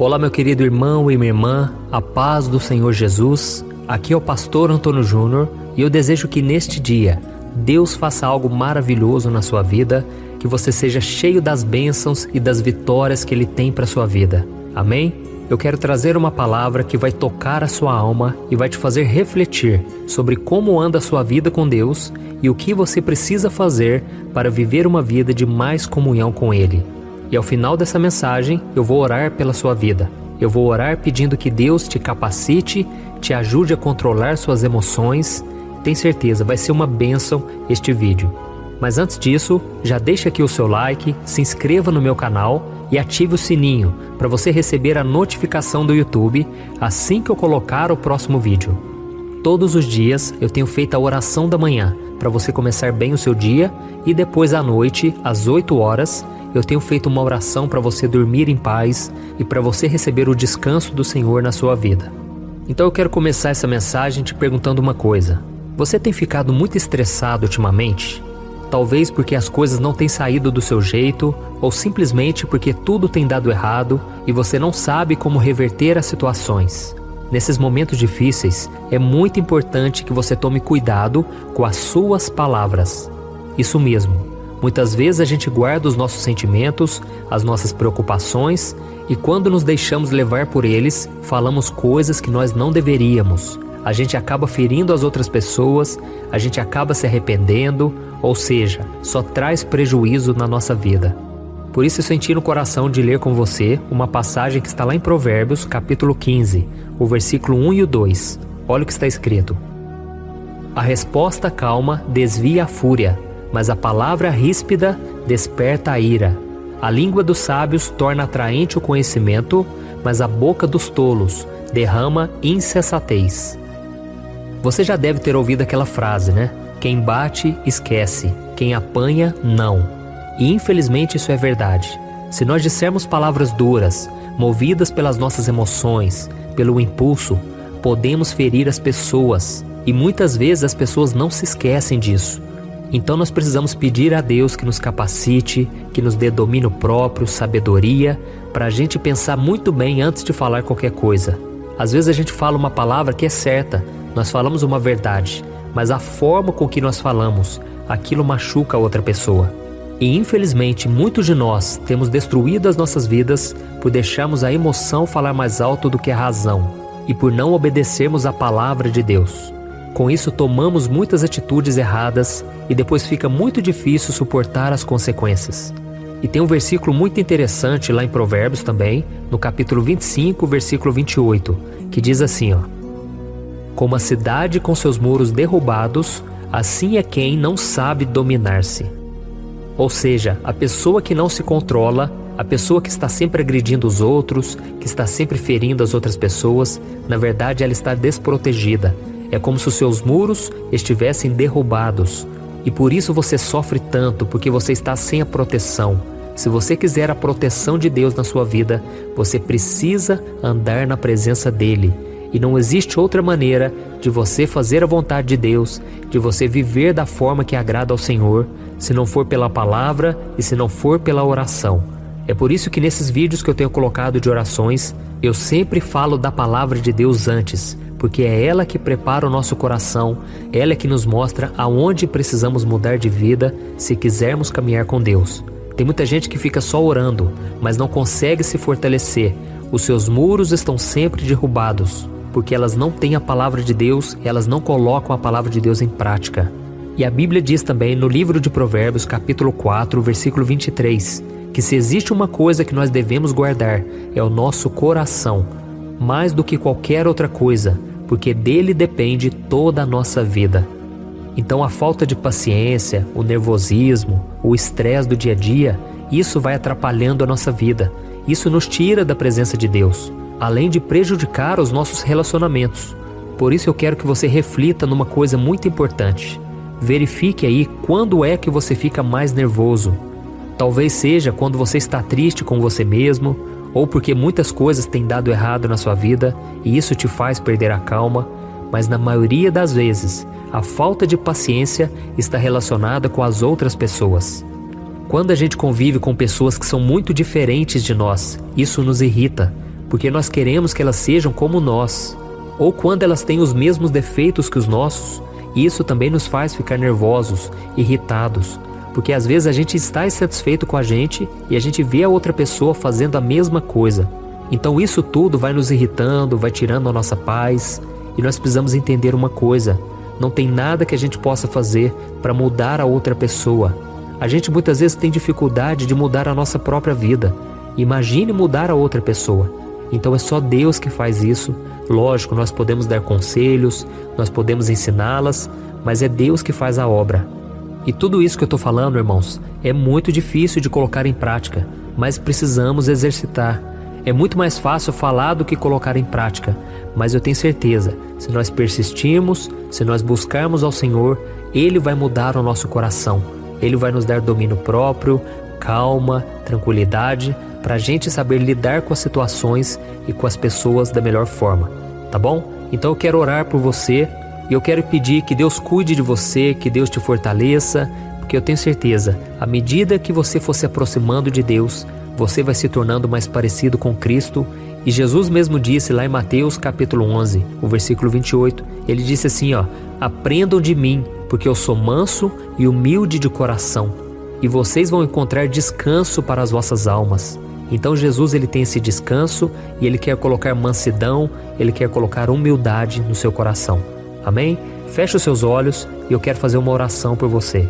Olá, meu querido irmão e minha irmã, a paz do Senhor Jesus. Aqui é o pastor Antônio Júnior e eu desejo que neste dia Deus faça algo maravilhoso na sua vida, que você seja cheio das bênçãos e das vitórias que Ele tem para a sua vida. Amém? Eu quero trazer uma palavra que vai tocar a sua alma e vai te fazer refletir sobre como anda a sua vida com Deus e o que você precisa fazer para viver uma vida de mais comunhão com Ele. E ao final dessa mensagem, eu vou orar pela sua vida. Eu vou orar pedindo que Deus te capacite, te ajude a controlar suas emoções. Tenho certeza, vai ser uma bênção este vídeo. Mas antes disso, já deixa aqui o seu like, se inscreva no meu canal e ative o sininho para você receber a notificação do YouTube assim que eu colocar o próximo vídeo. Todos os dias eu tenho feito a oração da manhã para você começar bem o seu dia e depois à noite, às 8 horas, eu tenho feito uma oração para você dormir em paz e para você receber o descanso do Senhor na sua vida. Então eu quero começar essa mensagem te perguntando uma coisa. Você tem ficado muito estressado ultimamente? Talvez porque as coisas não têm saído do seu jeito ou simplesmente porque tudo tem dado errado e você não sabe como reverter as situações. Nesses momentos difíceis, é muito importante que você tome cuidado com as suas palavras. Isso mesmo. Muitas vezes a gente guarda os nossos sentimentos, as nossas preocupações e quando nos deixamos levar por eles, falamos coisas que nós não deveríamos. A gente acaba ferindo as outras pessoas, a gente acaba se arrependendo, ou seja, só traz prejuízo na nossa vida. Por isso eu senti no coração de ler com você uma passagem que está lá em Provérbios, capítulo 15, o versículo 1 e o 2. Olha o que está escrito. A resposta calma desvia a fúria, mas a palavra ríspida desperta a ira. A língua dos sábios torna atraente o conhecimento, mas a boca dos tolos derrama insensatez. Você já deve ter ouvido aquela frase, né? Quem bate, esquece. Quem apanha, não. E infelizmente isso é verdade. Se nós dissermos palavras duras, movidas pelas nossas emoções, pelo impulso, podemos ferir as pessoas. E muitas vezes as pessoas não se esquecem disso. Então nós precisamos pedir a Deus que nos capacite, que nos dê domínio próprio, sabedoria, para a gente pensar muito bem antes de falar qualquer coisa. Às vezes a gente fala uma palavra que é certa, nós falamos uma verdade, mas a forma com que nós falamos, aquilo machuca a outra pessoa. E infelizmente muitos de nós temos destruído as nossas vidas por deixarmos a emoção falar mais alto do que a razão e por não obedecermos a palavra de Deus. Com isso tomamos muitas atitudes erradas e depois fica muito difícil suportar as consequências. E tem um versículo muito interessante lá em Provérbios também, no capítulo 25, versículo 28, que diz assim, ó: Como a cidade com seus muros derrubados, assim é quem não sabe dominar-se. Ou seja, a pessoa que não se controla, a pessoa que está sempre agredindo os outros, que está sempre ferindo as outras pessoas, na verdade ela está desprotegida. É como se os seus muros estivessem derrubados. E por isso você sofre tanto, porque você está sem a proteção. Se você quiser a proteção de Deus na sua vida, você precisa andar na presença dEle. E não existe outra maneira de você fazer a vontade de Deus, de você viver da forma que agrada ao Senhor, se não for pela palavra e se não for pela oração. É por isso que nesses vídeos que eu tenho colocado de orações, eu sempre falo da palavra de Deus antes, porque é ela que prepara o nosso coração, ela é que nos mostra aonde precisamos mudar de vida se quisermos caminhar com Deus. Tem muita gente que fica só orando, mas não consegue se fortalecer. Os seus muros estão sempre derrubados, porque elas não têm a palavra de Deus, elas não colocam a palavra de Deus em prática. E a Bíblia diz também no livro de Provérbios, capítulo 4, versículo 23, que se existe uma coisa que nós devemos guardar, é o nosso coração, mais do que qualquer outra coisa, porque dele depende toda a nossa vida. Então a falta de paciência, o nervosismo, o estresse do dia a dia, isso vai atrapalhando a nossa vida. Isso nos tira da presença de Deus, além de prejudicar os nossos relacionamentos. Por isso eu quero que você reflita numa coisa muito importante. Verifique aí quando é que você fica mais nervoso. Talvez seja quando você está triste com você mesmo, ou porque muitas coisas têm dado errado na sua vida e isso te faz perder a calma, mas na maioria das vezes, a falta de paciência está relacionada com as outras pessoas. Quando a gente convive com pessoas que são muito diferentes de nós, isso nos irrita, porque nós queremos que elas sejam como nós, ou quando elas têm os mesmos defeitos que os nossos, isso também nos faz ficar nervosos, irritados, porque às vezes a gente está insatisfeito com a gente e a gente vê a outra pessoa fazendo a mesma coisa. Então isso tudo vai nos irritando, vai tirando a nossa paz, e nós precisamos entender uma coisa: não tem nada que a gente possa fazer para mudar a outra pessoa. A gente muitas vezes tem dificuldade de mudar a nossa própria vida. Imagine mudar a outra pessoa. Então é só Deus que faz isso. Lógico, nós podemos dar conselhos, nós podemos ensiná-las, mas é Deus que faz a obra. E tudo isso que eu estou falando, irmãos, é muito difícil de colocar em prática, mas precisamos exercitar. É muito mais fácil falar do que colocar em prática, mas eu tenho certeza, se nós persistirmos, se nós buscarmos ao Senhor, Ele vai mudar o nosso coração. Ele vai nos dar domínio próprio, calma, tranquilidade, para a gente saber lidar com as situações e com as pessoas da melhor forma, tá bom? Então eu quero orar por você e eu quero pedir que Deus cuide de você, que Deus te fortaleça, porque eu tenho certeza, à medida que você for se aproximando de Deus, você vai se tornando mais parecido com Cristo. E Jesus mesmo disse lá em Mateus capítulo 11, o versículo 28, ele disse assim, aprendam de mim, porque eu sou manso e humilde de coração, e vocês vão encontrar descanso para as vossas almas. Então Jesus, ele tem esse descanso e ele quer colocar mansidão, ele quer colocar humildade no seu coração. Amém? Feche os seus olhos e eu quero fazer uma oração por você.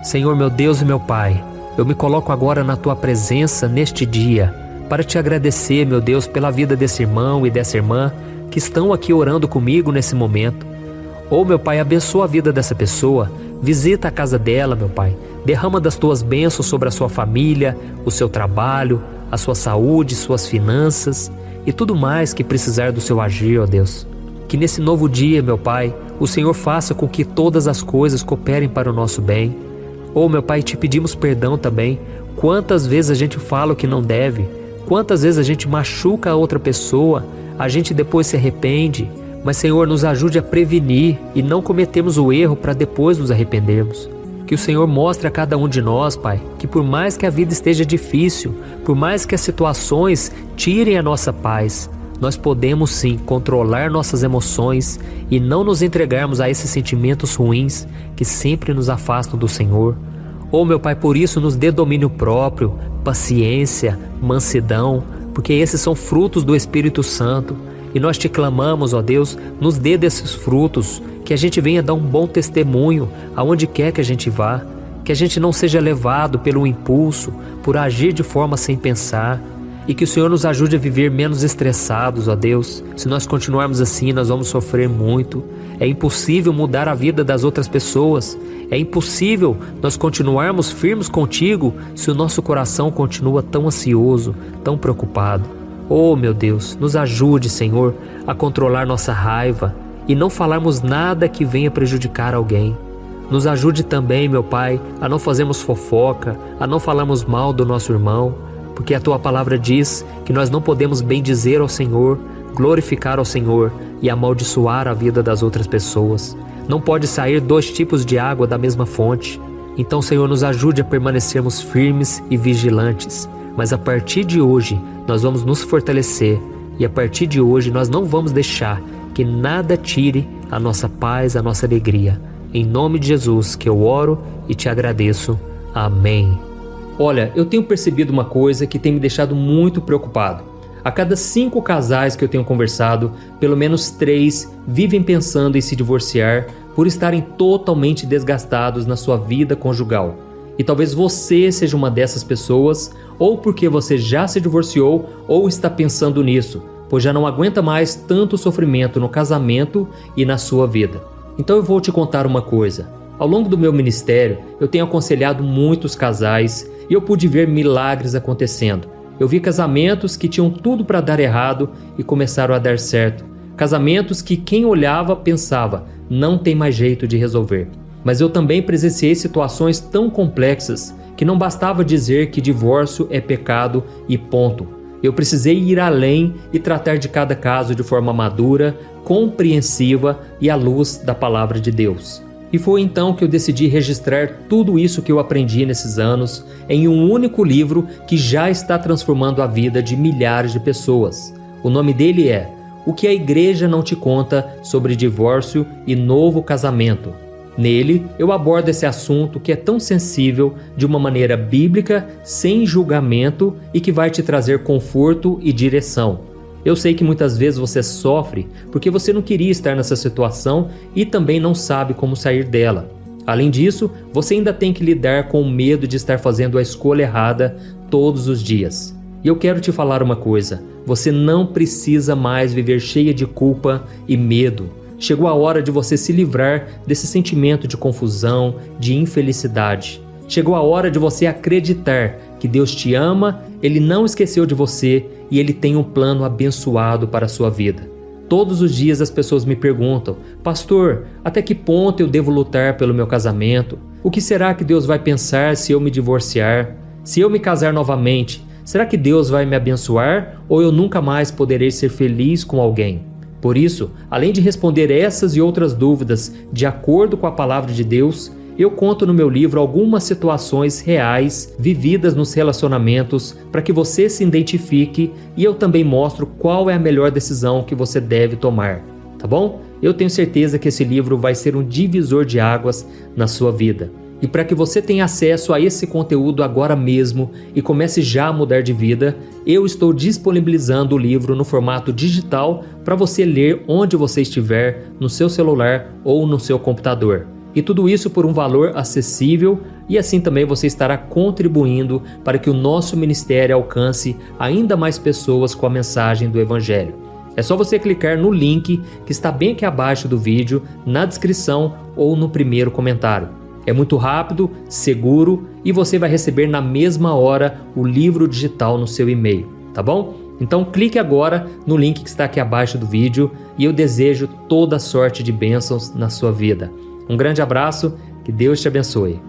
Senhor, meu Deus e meu Pai, eu me coloco agora na Tua presença neste dia para Te agradecer, meu Deus, pela vida desse irmão e dessa irmã que estão aqui orando comigo nesse momento. Meu Pai, abençoa a vida dessa pessoa, visita a casa dela, meu Pai, derrama das Tuas bênçãos sobre a sua família, o seu trabalho, a sua saúde, suas finanças e tudo mais que precisar do Seu agir, ó Deus. Que nesse novo dia, meu Pai, o Senhor faça com que todas as coisas cooperem para o nosso bem. Meu Pai, Te pedimos perdão também. Quantas vezes a gente fala o que não deve, quantas vezes a gente machuca a outra pessoa, a gente depois se arrepende, mas Senhor, nos ajude a prevenir e não cometermos o erro para depois nos arrependermos. Que o Senhor mostre a cada um de nós, Pai, que por mais que a vida esteja difícil, por mais que as situações tirem a nossa paz, nós podemos sim controlar nossas emoções e não nos entregarmos a esses sentimentos ruins que sempre nos afastam do Senhor. Meu Pai, por isso nos dê domínio próprio, paciência, mansidão, porque esses são frutos do Espírito Santo. E nós Te clamamos, ó Deus, nos dê desses frutos, que a gente venha dar um bom testemunho aonde quer que a gente vá, que a gente não seja levado pelo impulso, por agir de forma sem pensar, e que o Senhor nos ajude a viver menos estressados, ó Deus. Se nós continuarmos assim, nós vamos sofrer muito. É impossível mudar a vida das outras pessoas. É impossível nós continuarmos firmes contigo se o nosso coração continua tão ansioso, tão preocupado. Meu Deus, nos ajude, Senhor, a controlar nossa raiva e não falarmos nada que venha prejudicar alguém. Nos ajude também, meu Pai, a não fazermos fofoca, a não falarmos mal do nosso irmão, porque a Tua palavra diz que nós não podemos bendizer ao Senhor, glorificar ao Senhor e amaldiçoar a vida das outras pessoas. Não pode sair 2 tipos de água da mesma fonte. Então, Senhor, nos ajude a permanecermos firmes e vigilantes. Mas a partir de hoje, nós vamos nos fortalecer e a partir de hoje nós não vamos deixar que nada tire a nossa paz, a nossa alegria. Em nome de Jesus que eu oro e Te agradeço. Amém. Olha, eu tenho percebido uma coisa que tem me deixado muito preocupado. A cada 5 casais que eu tenho conversado, pelo menos 3 vivem pensando em se divorciar por estarem totalmente desgastados na sua vida conjugal. E talvez você seja uma dessas pessoas, ou porque você já se divorciou ou está pensando nisso, pois já não aguenta mais tanto sofrimento no casamento e na sua vida. Então eu vou te contar uma coisa. Ao longo do meu ministério, eu tenho aconselhado muitos casais e eu pude ver milagres acontecendo. Eu vi casamentos que tinham tudo para dar errado e começaram a dar certo. Casamentos que quem olhava pensava, não tem mais jeito de resolver. Mas eu também presenciei situações tão complexas que não bastava dizer que divórcio é pecado e ponto. Eu precisei ir além e tratar de cada caso de forma madura, compreensiva e à luz da palavra de Deus. E foi então que eu decidi registrar tudo isso que eu aprendi nesses anos em um único livro que já está transformando a vida de milhares de pessoas. O nome dele é O que a Igreja Não Te Conta sobre Divórcio e Novo Casamento. Nele, eu abordo esse assunto que é tão sensível de uma maneira bíblica, sem julgamento e que vai te trazer conforto e direção. Eu sei que muitas vezes você sofre porque você não queria estar nessa situação e também não sabe como sair dela. Além disso, você ainda tem que lidar com o medo de estar fazendo a escolha errada todos os dias. E eu quero te falar uma coisa: você não precisa mais viver cheia de culpa e medo. Chegou a hora de você se livrar desse sentimento de confusão, de infelicidade. Chegou a hora de você acreditar que Deus te ama, Ele não esqueceu de você e Ele tem um plano abençoado para a sua vida. Todos os dias as pessoas me perguntam: pastor, até que ponto eu devo lutar pelo meu casamento? O que será que Deus vai pensar se eu me divorciar? Se eu me casar novamente, será que Deus vai me abençoar ou eu nunca mais poderei ser feliz com alguém? Por isso, além de responder essas e outras dúvidas de acordo com a palavra de Deus, eu conto no meu livro algumas situações reais vividas nos relacionamentos para que você se identifique, e eu também mostro qual é a melhor decisão que você deve tomar, tá bom? Eu tenho certeza que esse livro vai ser um divisor de águas na sua vida. E para que você tenha acesso a esse conteúdo agora mesmo e comece já a mudar de vida, eu estou disponibilizando o livro no formato digital para você ler onde você estiver, no seu celular ou no seu computador. E tudo isso por um valor acessível, e assim também você estará contribuindo para que o nosso ministério alcance ainda mais pessoas com a mensagem do Evangelho. É só você clicar no link que está bem aqui abaixo do vídeo, na descrição ou no primeiro comentário. É muito rápido, seguro e você vai receber na mesma hora o livro digital no seu e-mail, tá bom? Então clique agora no link que está aqui abaixo do vídeo e eu desejo toda sorte de bênçãos na sua vida. Um grande abraço, que Deus te abençoe.